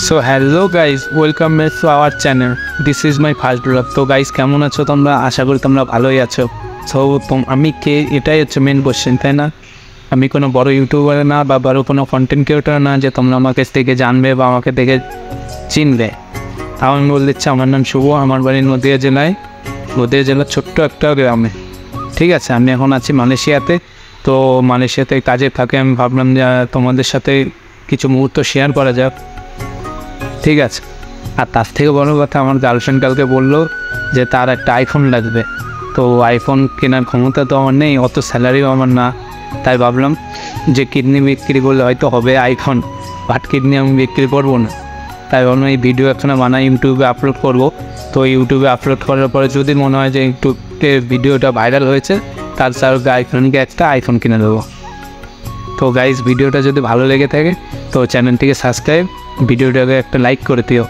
So hello guys, welcome back to our channel. This is my first blog. তো guys, কেমন আছো তোমরা? আশা করি তোমরা ভালোই আছো। সো আমি কে, এটাই হচ্ছে মেন কোশ্চেন, তাই না? আমি কোনো বড় ইউটিউবার না বা বড় কোনো কন্টেন্ট ক্রিয়েটার না যে তোমরা আমাকে থেকে জানবে বা আমাকে দেখে চিনবে। আমি বলে দিচ্ছি, আমার নাম শুভ, আমার বাড়ি নদিয়া জেলায়, নদিয়া জেলার ছোট্ট একটা গ্রামে। ঠিক আছে, আমি এখন আছি মালয়েশিয়াতে। তো মালয়েশিয়াতে কাজে থাকে, আমি ভাবলাম যে তোমাদের সাথে কিছু মুহূর্ত শেয়ার করা যাক। ঠিক আছে। আর তার থেকে বড় কথা, আমার গার্লফ্রেন্ড কালকে বললো যে তার একটা আইফোন লাগবে। তো আইফোন কেনার ক্ষমতা তো আমার নেই, অত স্যালারিও আমার না। তাই ভাবলাম যে কিডনি বিক্রি করলে হয়তো হবে আইফোন, বাট কিডনি আমি বিক্রি করবো না। তাই ভাবলাম এই ভিডিও এখন বানাই, ইউটিউবে আপলোড করব। তো ইউটিউবে আপলোড করার পরে যদি মনে হয় যে ইউটিউবে ভিডিওটা ভাইরাল হয়েছে, তার গার্লফ্রেন্ডকে একটা আইফোন কিনে দেবো। তো গাইজ, ভিডিওটা যদি ভালো লেগে থাকে তো চ্যানেলটিকে সাবস্ক্রাইব, ভিডিওটাকে একটা লাইক করে দিও।